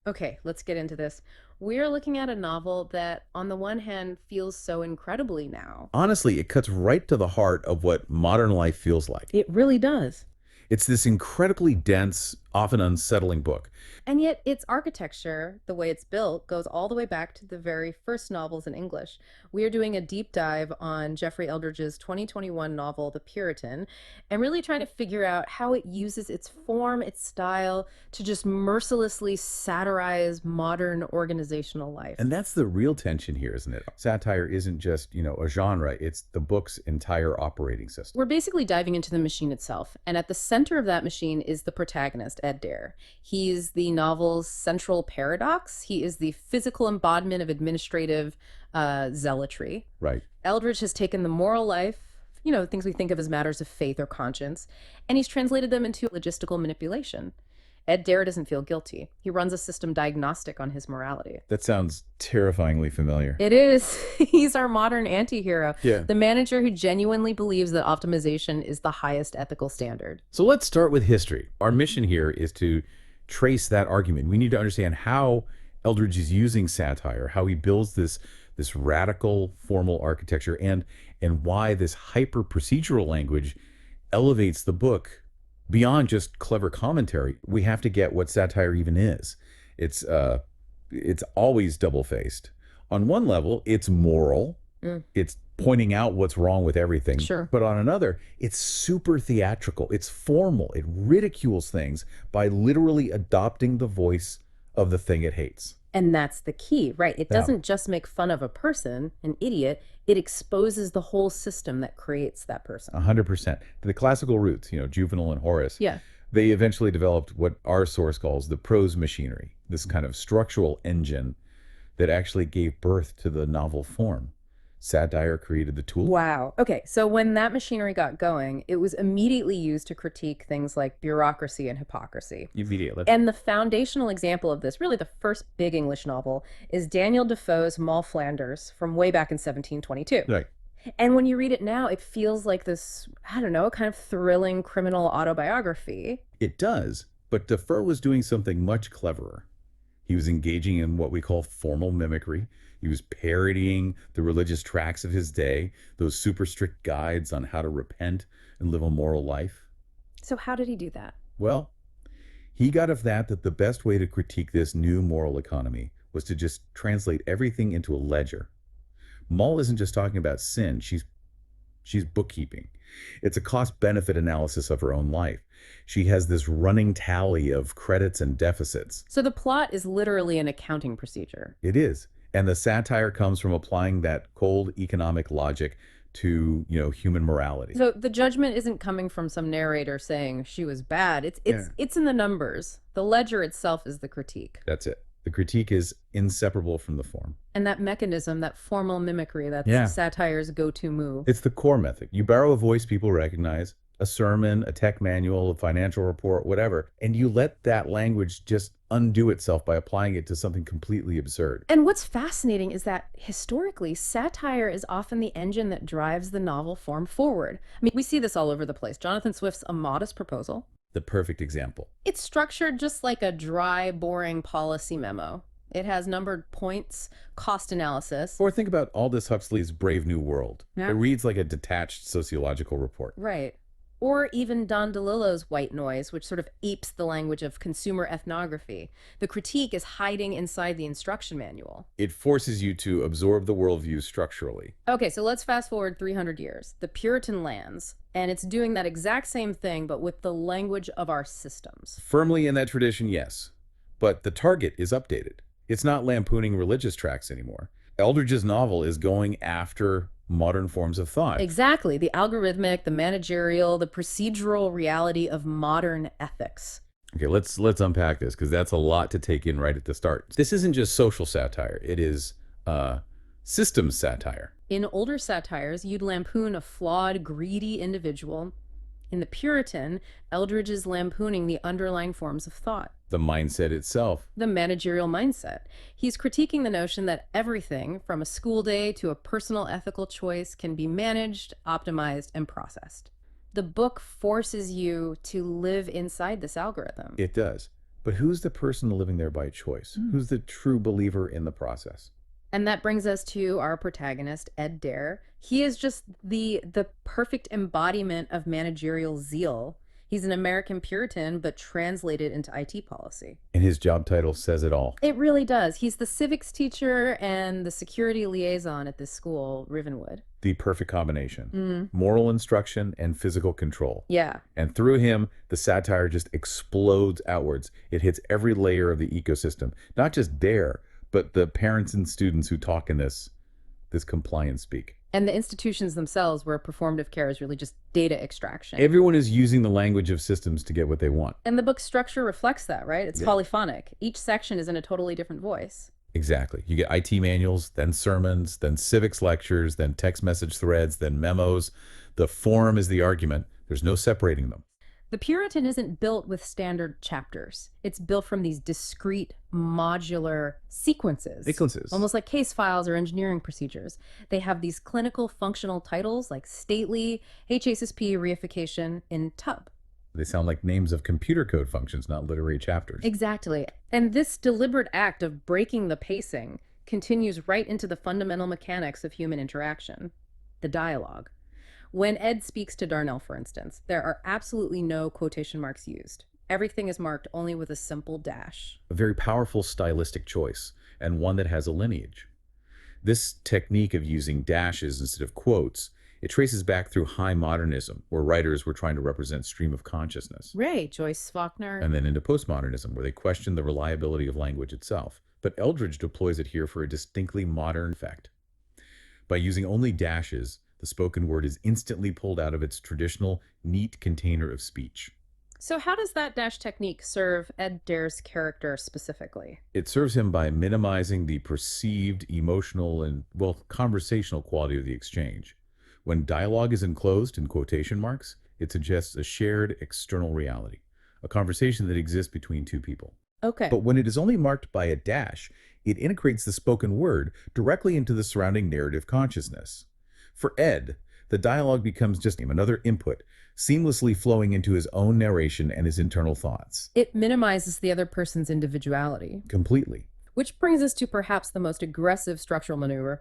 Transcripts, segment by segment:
Okay, let's get into this. We're looking at a novel that, on the one hand, feels so incredibly now. Honestly, it cuts right to the heart of what modern life feels like. It really does. It's this incredibly dense, often unsettling book. And yet, its architecture, the way it's built, goes all the way back to the very first novels in English. We are doing a deep dive on Geoffrey Eldridge's 2021 novel, The Puritan, and really trying to figure out how it uses its form, its style, to just mercilessly satirize modern organizational life. And that's the real tension here, isn't it? Satire isn't just, a genre, it's the book's entire operating system. We're basically diving into the machine itself, and at the center of that machine is the protagonist, Ed Dare. He's the novel's central paradox. He is the physical embodiment of administrative zealotry. Right. Eldridge has taken the moral life, things we think of as matters of faith or conscience, and he's translated them into logistical manipulation. Ed Dare doesn't feel guilty. He runs a system diagnostic on his morality. That sounds terrifyingly familiar. It is. He's our modern anti-hero, Yeah. the manager who genuinely believes that optimization is the highest ethical standard. So let's start with history. Our mission here is to trace that argument. We need to understand how Eldridge is using satire, how he builds this radical formal architecture, and why this hyper procedural language elevates the book beyond just clever commentary. We have to get what satire even is. It's always double-faced. On one level, it's moral. It's pointing out what's wrong with everything. Sure. But on another, it's super theatrical. It's formal. It ridicules things by literally adopting the voice of the thing it hates. And that's the key, right? It Yeah. doesn't just make fun of a person, an idiot, it exposes the whole system that creates that person. 100%. The classical roots, Juvenal and Horace, Yeah. they eventually developed what our source calls the prose machinery, this kind of structural engine that actually gave birth to the novel form. Satire created the tool. Wow. Okay, so when that machinery got going, it was immediately used to critique things like bureaucracy and hypocrisy. Immediately. And the foundational example of this, really the first big English novel, is Daniel Defoe's Moll Flanders from way back in 1722. Right. And when you read it now, it feels like this, I don't know, kind of thrilling criminal autobiography. It does, but Defoe was doing something much cleverer. He was engaging in what we call formal mimicry. He was parodying the religious tracts of his day, those super strict guides on how to repent and live a moral life. So how did he do that? Well, he got of that the best way to critique this new moral economy was to just translate everything into a ledger. Moll isn't just talking about sin, she's bookkeeping. It's a cost-benefit analysis of her own life. She has this running tally of credits and deficits. So the plot is literally an accounting procedure. It is. And the satire comes from applying that cold economic logic to, human morality. So the judgment isn't coming from some narrator saying she was bad. It's in the numbers. The ledger itself is the critique. That's it. The critique is inseparable from the form. And that mechanism, that formal mimicry, that's Yeah. satire's go-to move. It's the core method. You borrow a voice people recognize, a sermon, a tech manual, a financial report, whatever, and you let that language just undo itself by applying it to something completely absurd. And what's fascinating is that historically, satire is often the engine that drives the novel form forward. I mean, we see this all over the place. Jonathan Swift's A Modest Proposal. The perfect example. It's structured just like a dry, boring policy memo. It has numbered points, cost analysis. Or think about Aldous Huxley's Brave New World. Yeah. It reads like a detached sociological report. Right. Or even Don DeLillo's White Noise, which sort of apes the language of consumer ethnography. The critique is hiding inside the instruction manual. It forces you to absorb the worldview structurally. Okay, so let's fast forward 300 years. The Puritan lands, and it's doing that exact same thing, but with the language of our systems. Firmly in that tradition, yes. But the target is updated. It's not lampooning religious tracts anymore. Eldridge's novel is going after modern forms of thought. Exactly. The algorithmic, the managerial, the procedural reality of modern ethics. Okay, let's unpack this because that's a lot to take in right at the start. This isn't just social satire. It is systems satire. In older satires, you'd lampoon a flawed, greedy individual. In The Puritan, Eldridge is lampooning the underlying forms of thought, The mindset itself. the managerial mindset. He's critiquing the notion that everything, from a school day to a personal ethical choice, can be managed, optimized, and processed. The book forces you to live inside this algorithm. It does. But who's the person living there by choice? Mm. Who's the true believer in the process? And that brings us to our protagonist, Ed Dare. He is just the perfect embodiment of managerial zeal. He's an American Puritan, but translated into IT policy. And his job title says it all. It really does. He's the civics teacher and the security liaison at this school, Rivenwood. The perfect combination. Moral instruction and physical control. Yeah. And through him, the satire just explodes outwards. It hits every layer of the ecosystem, not just Dare, but the parents and students who talk in this compliance speak. And the institutions themselves, where performative care is really just data extraction. Everyone is using the language of systems to get what they want. And the book's structure reflects that, right? It's Yeah. polyphonic. Each section is in a totally different voice. Exactly. You get IT manuals, then sermons, then civics lectures, then text message threads, then memos. The form is the argument. There's no separating them. The Puritan isn't built with standard chapters. It's built from these discrete, modular sequences. Almost like case files or engineering procedures. They have these clinical functional titles like stately, HACCP reification in tub. They sound like names of computer code functions, not literary chapters. Exactly. And this deliberate act of breaking the pacing continues right into the fundamental mechanics of human interaction, the dialogue. When Ed speaks to Darnell, for instance, there are absolutely no quotation marks used. Everything is marked only with a simple dash. A very powerful stylistic choice, and one that has a lineage. This technique of using dashes instead of quotes, it traces back through high modernism, where writers were trying to represent stream of consciousness. Right, Joyce Faulkner. And then into postmodernism, where they question the reliability of language itself. But Eldridge deploys it here for a distinctly modern effect. By using only dashes, the spoken word is instantly pulled out of its traditional, neat container of speech. So how does that dash technique serve Ed Dare's character specifically? It serves him by minimizing the perceived emotional and, well, conversational quality of the exchange. When dialogue is enclosed in quotation marks, it suggests a shared external reality, a conversation that exists between two people. Okay. But when it is only marked by a dash, it integrates the spoken word directly into the surrounding narrative consciousness. For Ed, the dialogue becomes just another input, seamlessly flowing into his own narration and his internal thoughts. It minimizes the other person's individuality. Completely. Which brings us to perhaps the most aggressive structural maneuver.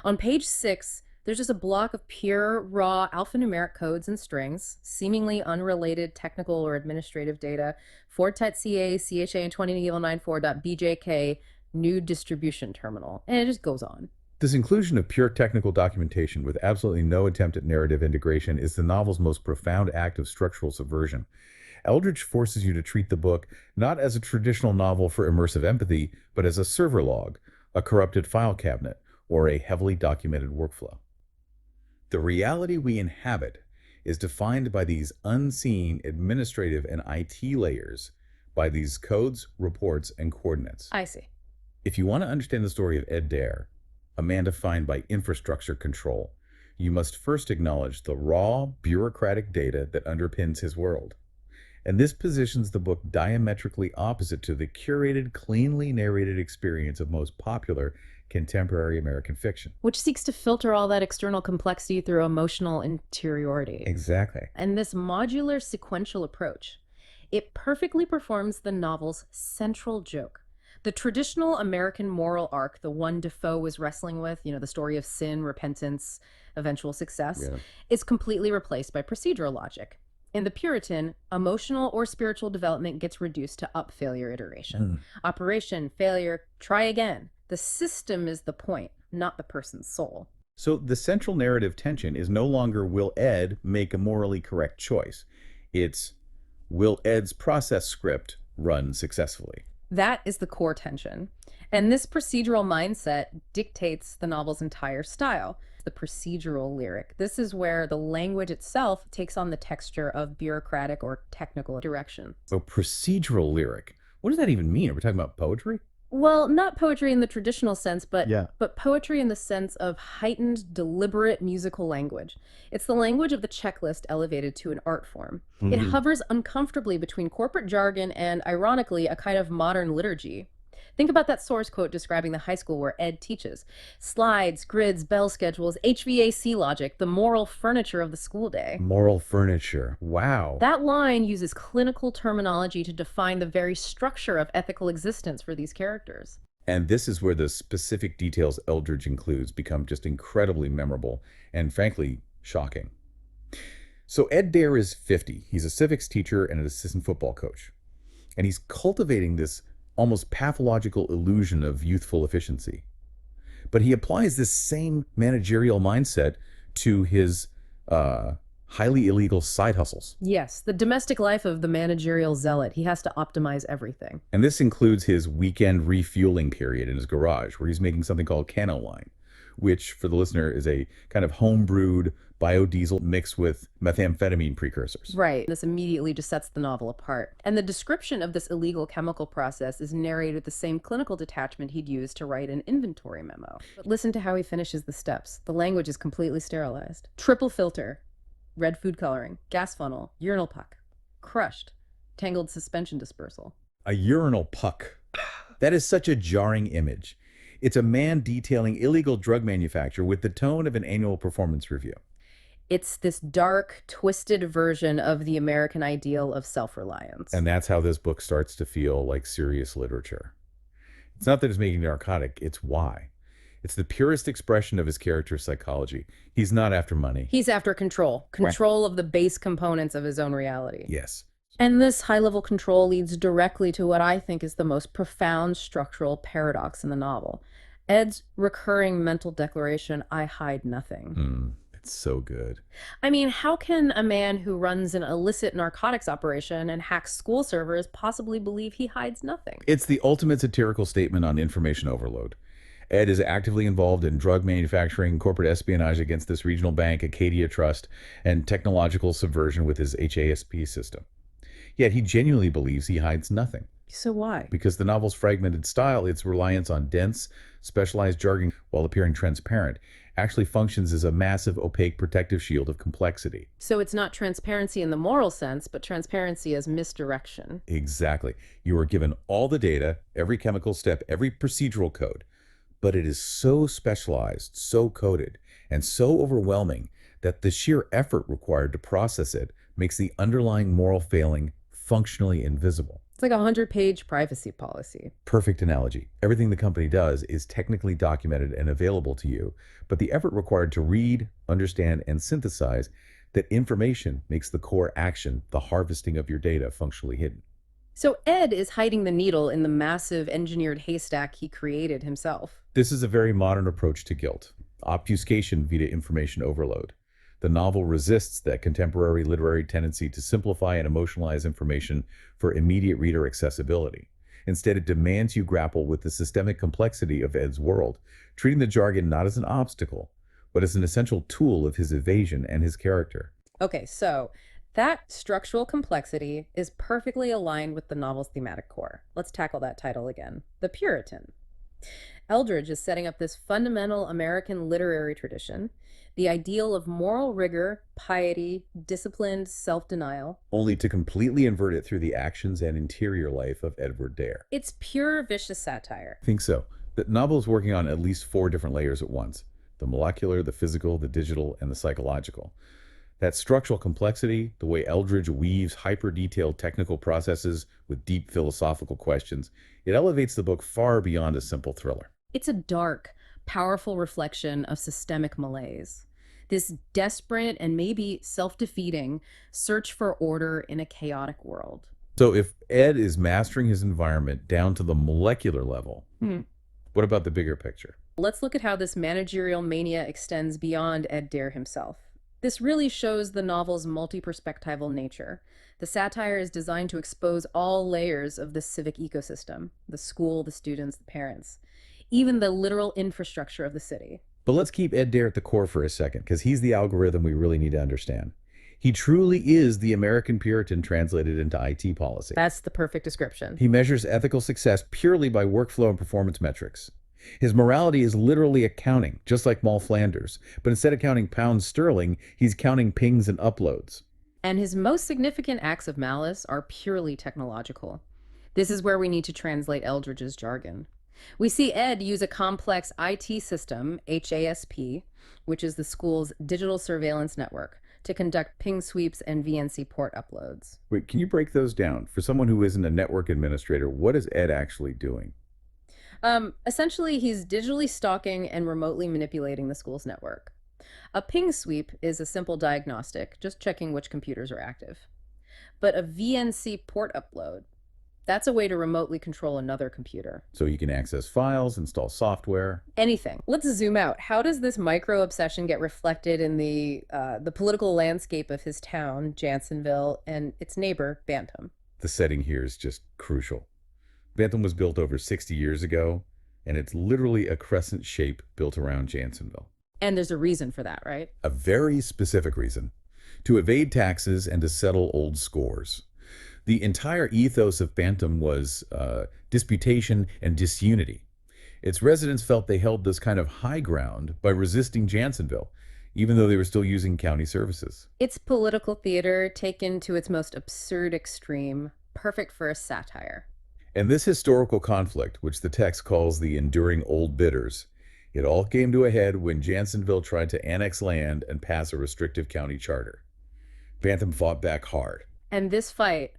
On page 6, there's just a block of pure, raw alphanumeric codes and strings, seemingly unrelated technical or administrative data, Fortet CA, CHA 2094.bjk, new distribution terminal. And it just goes on. This inclusion of pure technical documentation with absolutely no attempt at narrative integration is the novel's most profound act of structural subversion. Eldridge forces you to treat the book not as a traditional novel for immersive empathy, but as a server log, a corrupted file cabinet, or a heavily documented workflow. The reality we inhabit is defined by these unseen administrative and IT layers, by these codes, reports, and coordinates. I see. If you want to understand the story of Ed Dare, a man defined by infrastructure control, you must first acknowledge the raw, bureaucratic data that underpins his world. And this positions the book diametrically opposite to the curated, cleanly narrated experience of most popular contemporary American fiction. Which seeks to filter all that external complexity through emotional interiority. Exactly. And this modular sequential approach, it perfectly performs the novel's central joke. The traditional American moral arc, the one Defoe was wrestling with, the story of sin, repentance, eventual success, is completely replaced by procedural logic. In the Puritan, emotional or spiritual development gets reduced to up failure iteration. Operation, failure, try again. The system is the point, not the person's soul. So the central narrative tension is no longer will Ed make a morally correct choice. It's will Ed's process script run successfully? That is the core tension. And this procedural mindset dictates the novel's entire style. The procedural lyric. This is where the language itself takes on the texture of bureaucratic or technical direction. So procedural lyric. What does that even mean? Are we talking about poetry? Well, not poetry in the traditional sense, but Yeah. poetry in the sense of heightened, deliberate musical language. It's the language of the checklist elevated to an art form. It hovers uncomfortably between corporate jargon and, ironically, a kind of modern liturgy. Think about that source quote describing the high school where Ed teaches. Slides, grids, bell schedules, HVAC logic, the moral furniture of the school day. Moral furniture. Wow. That line uses clinical terminology to define the very structure of ethical existence for these characters. And this is where the specific details Eldridge includes become just incredibly memorable and, frankly, shocking. So, Ed Dare is 50. He's a civics teacher and an assistant football coach. And he's cultivating this almost pathological illusion of youthful efficiency. But he applies this same managerial mindset to his highly illegal side hustles. Yes, the domestic life of the managerial zealot. He has to optimize everything. And this includes his weekend refueling period in his garage, where he's making something called Canoline, which, for the listener, is a kind of home-brewed biodiesel mixed with methamphetamine precursors. Right. This immediately just sets the novel apart. And the description of this illegal chemical process is narrated with the same clinical detachment he'd use to write an inventory memo. But listen to how he finishes the steps. The language is completely sterilized. Triple filter, red food coloring, gas funnel, urinal puck, crushed, tangled suspension dispersal. A urinal puck. That is such a jarring image. It's a man detailing illegal drug manufacture with the tone of an annual performance review. It's this dark, twisted version of the American ideal of self-reliance. And that's how this book starts to feel like serious literature. It's not that it's making narcotic, it's why. It's the purest expression of his character's psychology. He's not after money. He's after control, control of the base components of his own reality. Yes. And this high-level control leads directly to what I think is the most profound structural paradox in the novel. Ed's recurring mental declaration, I hide nothing. It's so good. I mean, how can a man who runs an illicit narcotics operation and hacks school servers possibly believe he hides nothing? It's the ultimate satirical statement on information overload. Ed is actively involved in drug manufacturing, corporate espionage against this regional bank, Acadia Trust, and technological subversion with his HASP system. Yet he genuinely believes he hides nothing. So why? Because the novel's fragmented style, its reliance on dense, specialized jargon while appearing transparent, actually functions as a massive, opaque protective shield of complexity. So it's not transparency in the moral sense, but transparency as misdirection. Exactly. You are given all the data, every chemical step, every procedural code, but it is so specialized, so coded, and so overwhelming that the sheer effort required to process it makes the underlying moral failing functionally invisible. It's like a 100-page privacy policy. Perfect analogy. Everything the company does is technically documented and available to you, but the effort required to read, understand, and synthesize that information makes the core action, the harvesting of your data, functionally hidden. So Ed is hiding the needle in the massive engineered haystack he created himself. This is a very modern approach to guilt, obfuscation via information overload. The novel resists that contemporary literary tendency to simplify and emotionalize information for immediate reader accessibility. Instead, it demands you grapple with the systemic complexity of Ed's world, treating the jargon not as an obstacle, but as an essential tool of his evasion and his character. Okay, so that structural complexity is perfectly aligned with the novel's thematic core. Let's tackle that title again. The Puritan. Eldridge is setting up this fundamental American literary tradition, the ideal of moral rigor, piety, disciplined self-denial. Only to completely invert it through the actions and interior life of Edward Dare. It's pure vicious satire. I think so. The novel is working on at least 4 different layers at once: the molecular, the physical, the digital, and the psychological. That structural complexity, the way Eldridge weaves hyper-detailed technical processes with deep philosophical questions, it elevates the book far beyond a simple thriller. It's a dark, powerful reflection of systemic malaise. This desperate and maybe self-defeating search for order in a chaotic world. So if Ed is mastering his environment down to the molecular level, what about the bigger picture? Let's look at how this managerial mania extends beyond Ed Dare himself. This really shows the novel's multi-perspectival nature. The satire is designed to expose all layers of the civic ecosystem: the school, the students, the parents, even the literal infrastructure of the city. But let's keep Ed Dare at the core for a second, because he's the algorithm we really need to understand. He truly is the American Puritan translated into IT policy. That's the perfect description. He measures ethical success purely by workflow and performance metrics. His morality is literally accounting, just like Moll Flanders. But instead of counting pounds sterling, he's counting pings and uploads. And his most significant acts of malice are purely technological. This is where we need to translate Eldridge's jargon. We see Ed use a complex IT system, HASP, which is the school's digital surveillance network, to conduct ping sweeps and VNC port uploads. Wait, can you break those down? For someone who isn't a network administrator, what is Ed actually doing? Essentially, he's digitally stalking and remotely manipulating the school's network. A ping sweep is a simple diagnostic, just checking which computers are active. But a VNC port upload, that's a way to remotely control another computer. So he can access files, install software. Anything. Let's zoom out. How does this micro obsession get reflected in the political landscape of his town, Jansonville, and its neighbor, Bantam? The setting here is just crucial. Bantam was built over 60 years ago, and it's literally a crescent shape built around Jansonville. And there's a reason for that, right? A very specific reason: to evade taxes and to settle old scores. The entire ethos of Bantam was disputation and disunity. Its residents felt they held this kind of high ground by resisting Jansonville, even though they were still using county services. It's political theater taken to its most absurd extreme, perfect for a satire. And this historical conflict, which the text calls the enduring old bitters, it all came to a head when Jansonville tried to annex land and pass a restrictive county charter. Bantam fought back hard. And this fight,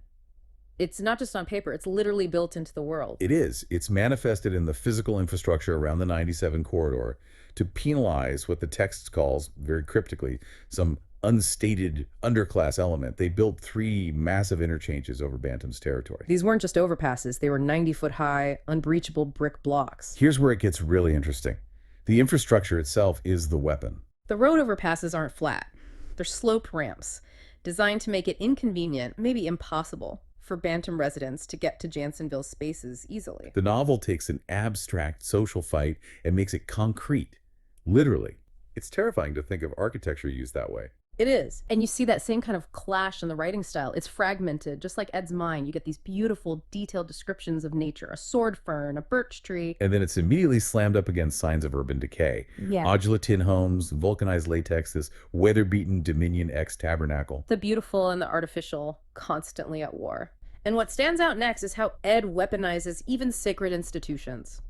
it's not just on paper, it's literally built into the world. It is. It's manifested in the physical infrastructure around the 97 corridor to penalize what the text calls, very cryptically, some unstated underclass element. They built 3 massive interchanges over Bantam's territory. These weren't just overpasses, they were 90-foot high, unbreachable brick blocks. Here's where it gets really interesting. The infrastructure itself is the weapon. The road overpasses aren't flat, they're sloped ramps, designed to make it inconvenient, maybe impossible, for Bantam residents to get to Jansonville's spaces easily. The novel takes an abstract social fight and makes it concrete, literally. It's terrifying to think of architecture used that way. It is. And you see that same kind of clash in the writing style. It's fragmented, just like Ed's mind. You get these beautiful, detailed descriptions of nature, a sword fern, a birch tree. And then it's immediately slammed up against signs of urban decay. Yeah. Modular tin homes, vulcanized latex, this weather-beaten Dominion X tabernacle. The beautiful and the artificial, constantly at war. And what stands out next is how Ed weaponizes even sacred institutions.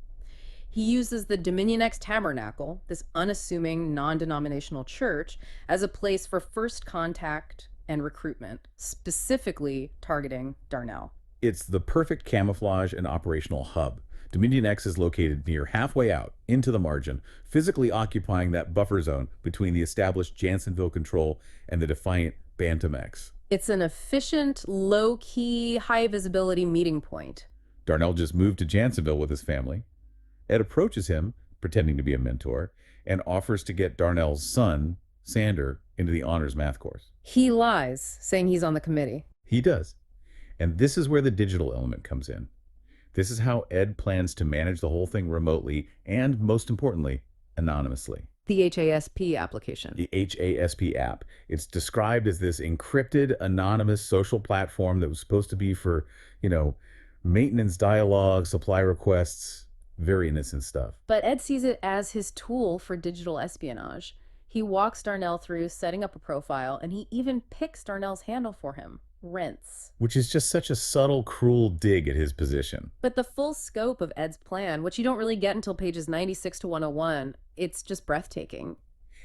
He uses the Dominion X Tabernacle, this unassuming, non-denominational church, as a place for first contact and recruitment, specifically targeting Darnell. It's the perfect camouflage and operational hub. Dominion X is located near halfway out, into the margin, physically occupying that buffer zone between the established Jansonville control and the defiant Bantam X. It's an efficient, low-key, high-visibility meeting point. Darnell just moved to Jansonville with his family. Ed approaches him, pretending to be a mentor, and offers to get Darnell's son, Sander, into the honors math course. He lies, saying he's on the committee. He does. And this is where the digital element comes in. This is how Ed plans to manage the whole thing remotely and, most importantly, anonymously. The HASP application. The HASP app. It's described as this encrypted, anonymous social platform that was supposed to be for, maintenance dialogue, supply requests, very innocent stuff. But Ed sees it as his tool for digital espionage. He walks Darnell through setting up a profile, and he even picks Darnell's handle for him, Rents. Which is just such a subtle, cruel dig at his position. But the full scope of Ed's plan, which you don't really get until pages 96 to 101, it's just breathtaking.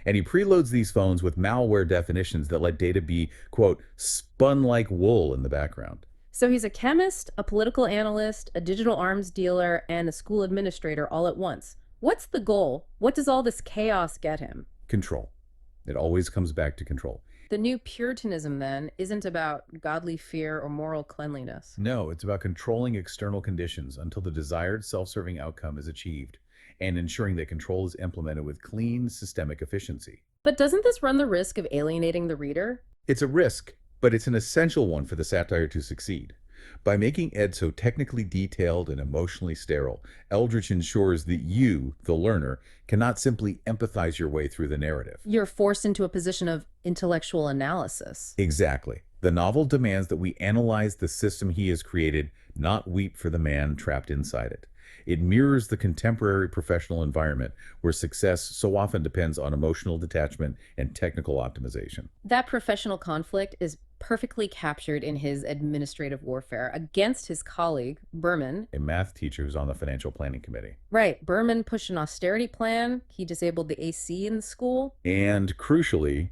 And he preloads these phones with malware definitions that let data be, quote, spun like wool in the background. So he's a chemist, a political analyst, a digital arms dealer, and a school administrator all at once. What's the goal? What does all this chaos get him? Control. It always comes back to control. The new Puritanism, then, isn't about godly fear or moral cleanliness. No, it's about controlling external conditions until the desired self-serving outcome is achieved and ensuring that control is implemented with clean, systemic efficiency. But doesn't this run the risk of alienating the reader? It's a risk, but it's an essential one for the satire to succeed. By making Ed so technically detailed and emotionally sterile, Eldridge ensures that you, the learner, cannot simply empathize your way through the narrative. You're forced into a position of intellectual analysis. Exactly. The novel demands that we analyze the system he has created, not weep for the man trapped inside it. It mirrors the contemporary professional environment where success so often depends on emotional detachment and technical optimization. That professional conflict is perfectly captured in his administrative warfare against his colleague, Berman. A math teacher who's on the financial planning committee. Right, Berman pushed an austerity plan. He disabled the AC in the school. And crucially,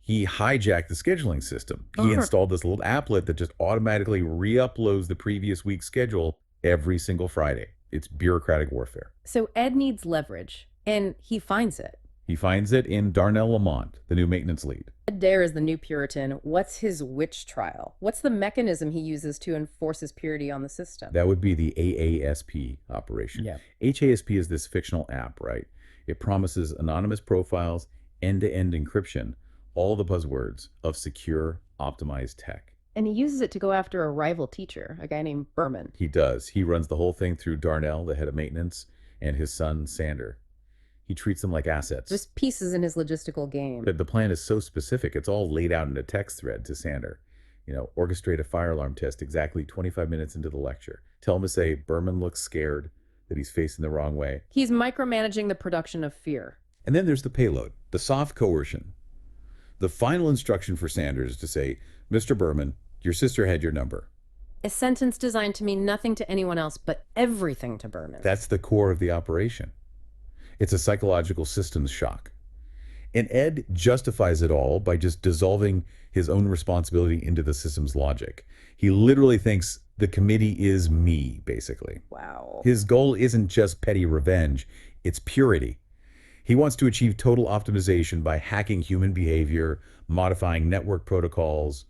he hijacked the scheduling system. He installed this little applet that just automatically re-uploads the previous week's schedule every single Friday. It's bureaucratic warfare. So Ed needs leverage, and he finds it. He finds it in Darnell Lamont, the new maintenance lead. Ed Dare is the new Puritan. What's his witch trial? What's the mechanism he uses to enforce his purity on the system? That would be the AASP operation. Yeah. HASP is this fictional app, right? It promises anonymous profiles, end-to-end encryption, all the buzzwords of secure, optimized tech. And he uses it to go after a rival teacher, a guy named Berman. He does. He runs the whole thing through Darnell, the head of maintenance, and his son, Sander. He treats them like assets. Just pieces in his logistical game. The plan is so specific. It's all laid out in a text thread to Sander. Orchestrate a fire alarm test exactly 25 minutes into the lecture. Tell him to say Berman looks scared, that he's facing the wrong way. He's micromanaging the production of fear. And then there's the payload, the soft coercion. The final instruction for Sanders is to say, Mr. Berman, your sister had your number. A sentence designed to mean nothing to anyone else but everything to Berman. That's the core of the operation. It's a psychological systems shock. And Ed justifies it all by just dissolving his own responsibility into the system's logic. He literally thinks the committee is me, basically. Wow. His goal isn't just petty revenge, it's purity. He wants to achieve total optimization by hacking human behavior, modifying network protocols,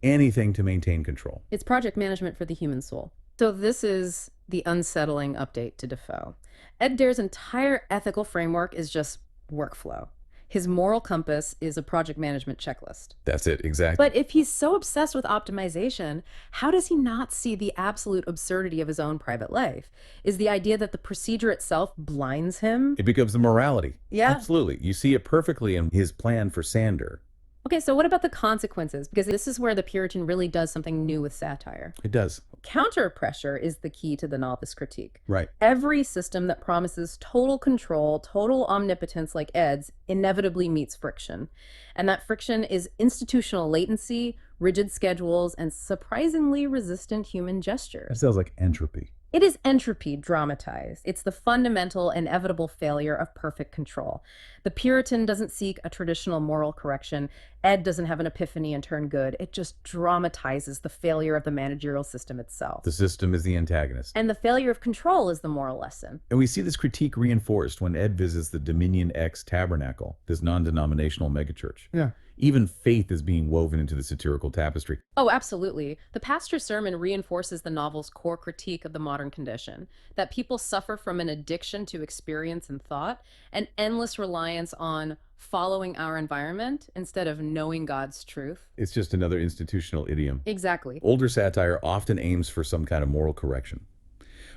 anything to maintain control. It's project management for the human soul. So this is the unsettling update to Defoe. Ed Dare's entire ethical framework is just workflow. His moral compass is a project management checklist. That's it, exactly. But if he's so obsessed with optimization, how does he not see the absolute absurdity of his own private life? Is the idea that the procedure itself blinds him? It becomes the morality. Yeah. Absolutely. You see it perfectly in his plan for Sander. Okay, so what about the consequences? Because this is where the Puritan really does something new with satire. It does. Counter pressure is the key to the novelist critique. Right. Every system that promises total control, total omnipotence like Ed's, inevitably meets friction. And that friction is institutional latency, rigid schedules, and surprisingly resistant human That gestures. sounds like entropy. It is entropy dramatized. It's the fundamental, inevitable failure of perfect control. The Puritan doesn't seek a traditional moral correction. Ed doesn't have an epiphany and turn good. It just dramatizes the failure of the managerial system itself. The system is the antagonist. And the failure of control is the moral lesson. And we see this critique reinforced when Ed visits the Dominion X Tabernacle, this non-denominational megachurch. Yeah. Even faith is being woven into the satirical tapestry. Oh, absolutely. The pastor's sermon reinforces the novel's core critique of the modern condition, that people suffer from an addiction to experience and thought, an endless reliance on following our environment instead of knowing God's truth. It's just another institutional idiom. Exactly. Older satire often aims for some kind of moral correction.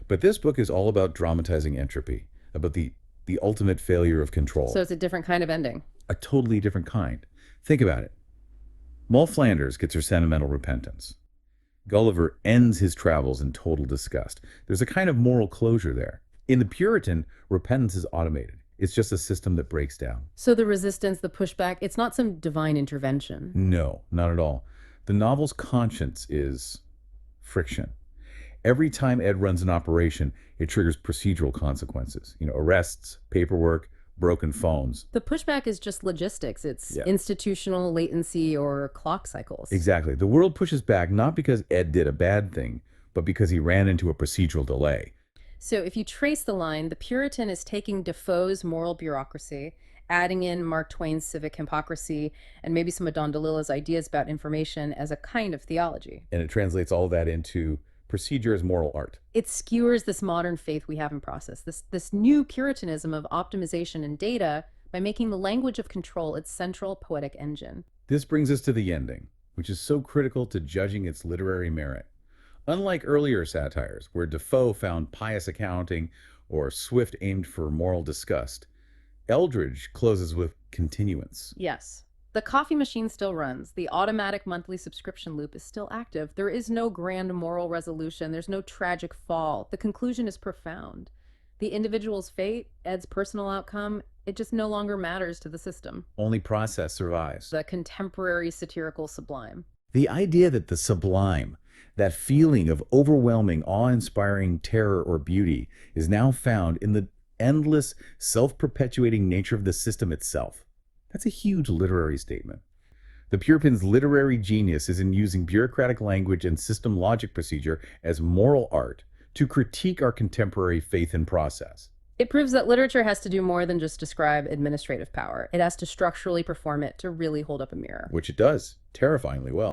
But this book is all about dramatizing entropy, about the ultimate failure of control. So it's a different kind of ending. A totally different kind. Think about it. Moll Flanders gets her sentimental repentance. Gulliver ends his travels in total disgust. There's a kind of moral closure there. In the Puritan, repentance is automated. It's just a system that breaks down. So the resistance, the pushback, it's not some divine intervention. No, not at all. The novel's conscience is friction. Every time Ed runs an operation, it triggers procedural consequences. Arrests, paperwork, broken phones. The pushback is just logistics. It's Yeah. institutional latency or clock cycles. Exactly. The world pushes back not because Ed did a bad thing, but because he ran into a procedural delay. So if you trace the line, the Puritan is taking Defoe's moral bureaucracy, adding in Mark Twain's civic hypocrisy, and maybe some of Don DeLillo's ideas about information as a kind of theology. And it translates all that into procedure as moral art. It skewers this modern faith we have in process, this new Puritanism of optimization and data by making the language of control its central poetic engine. This brings us to the ending, which is so critical to judging its literary merit. Unlike earlier satires, where Defoe found pious accounting or Swift aimed for moral disgust, Eldridge closes with continuance. Yes. The coffee machine still runs. The automatic monthly subscription loop is still active. There is no grand moral resolution. There's no tragic fall. The conclusion is profound. The individual's fate, Ed's personal outcome, it just no longer matters to the system. Only process survives. The contemporary satirical sublime. The idea that the sublime, that feeling of overwhelming, awe inspiring terror or beauty, is now found in the endless, self perpetuating nature of the system itself. That's a huge literary statement. The Puritan's literary genius is in using bureaucratic language and system logic procedure as moral art to critique our contemporary faith and process. It proves that literature has to do more than just describe administrative power. It has to structurally perform it to really hold up a mirror. Which it does terrifyingly well.